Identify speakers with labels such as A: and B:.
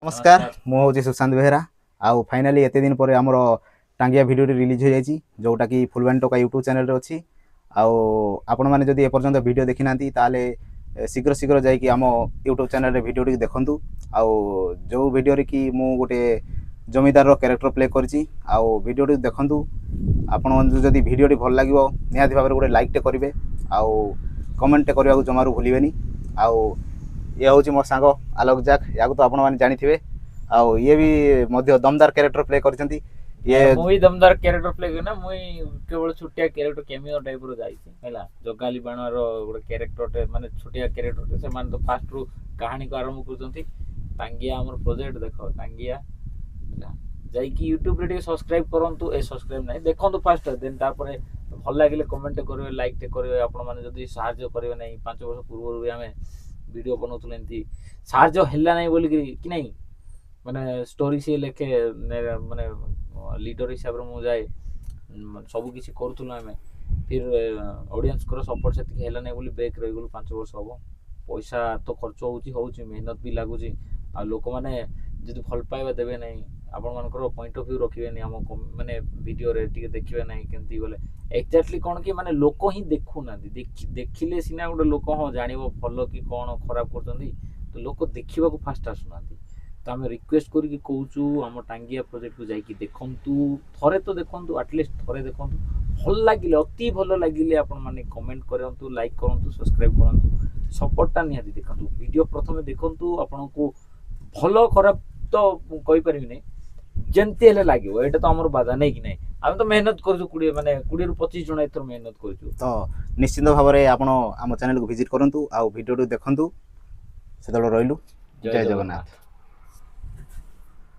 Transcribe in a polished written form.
A: नमस्कार मु हूँ सुशांत बेहरा आउ फाइनाली एते दिन पर आमर टांगिया भिडियो रिलीज हो जाएगी जोटा कि फुलबाणी टोका यूट्यूब चैनल अच्छी आउ आपण मैंने जदि एपर्यंत वीडियो देखी ना ताले शीघ्र शीघ्र जाकि आम यूट्यूब चैनल वीडियो टी देखूँ आउ जो वीडियो कि मु गोटे जमीदार कैरेक्टर प्ले करी वीडियो टी देखूँ आपण जदि वीडियो टी भल लगे निहाती भाव गोटे लाइक टे करेंगे आउ कमेंट टे करने जमारू भूलें आउ ये हूँ मो सांग आलोक जाक या तो आपण मैंने जानी आउ ये भी मध्य दमदार कैरेक्टर प्ले करछंती
B: ये मुई दमदार कैरेक्टर प्ले करना मुई केवल छोटिया कैरेक्टर केमियो टाइप रो जाईची हैला जगाली बाणर गोटे कैरेक्टर माने छोटिया कैरेक्टर से मान तो फास्ट रू कहानी को आरंभ करछंती टांगिया हमर प्रोजेक्ट देखो टांगिया जाई कि YouTube रे टे सब्सक्राइब करंतु ए सब्सक्राइब नहीं देखंतु फास्ट देन तापर भल लागिले कमेंट करबे लाइक टे करबे आपण माने जदी सहायता करबे नहीं 5 वर्ष पूर्व भी हमें वीडियो बनौतुल एंती सहायता हैला नहीं बोली कि नहीं माने स्टोरी से लेके माने लीडर हिसाब रे मु जाए सब किसी करूथुल हमें फिर ऑडियंस को सपोर्ट से हैला नहीं बोली ब्रेक रही गलु 5 वर्ष हबो पैसा तो खर्च होउची मेहनत भी लागुची आ लोक माने जदी फल पाइबा देबे नहीं आपण मानकर पॉइंट ऑफ व्यू रखिबे नहीं हम माने वीडियो रे टिके देखिबे नहीं केंती बोले एक्जेक्टली कोन कि माने लोक ही देखु ना देखिले सिना गोटे लोक हो जानिबो फॉलो कि कोन खराब करतंदी तो लोक देखिबा को फास्ट आसुनांती तो आम रिक्वेस्ट करी कहूँ आम टांगिया प्रोजेक्ट को जाकि देखंतु थरे तो देखंतु एटलिस्ट थरे देखंतु भल लगिले अति भल लगिले आपण माने कमेंट करंतु लाइक करंतु सब्सक्राइब करंतु सपोर्टटा निहाती देखंतु वीडियो प्रथमे देखंतु आपण को भल खराब तो कहि परिबि नै जेंती हेले लागिवो एटा तो हमर बाधा नै कि नै आम तो मेहनत करछु 20 माने 20 रु 25 जण एथर मेहनत करछु
A: तो निश्चित भाव में आपण आम चैनल को विजिट करंतु आ वीडियो देखंतु सेतलो रहिलु जय जगन्नाथ।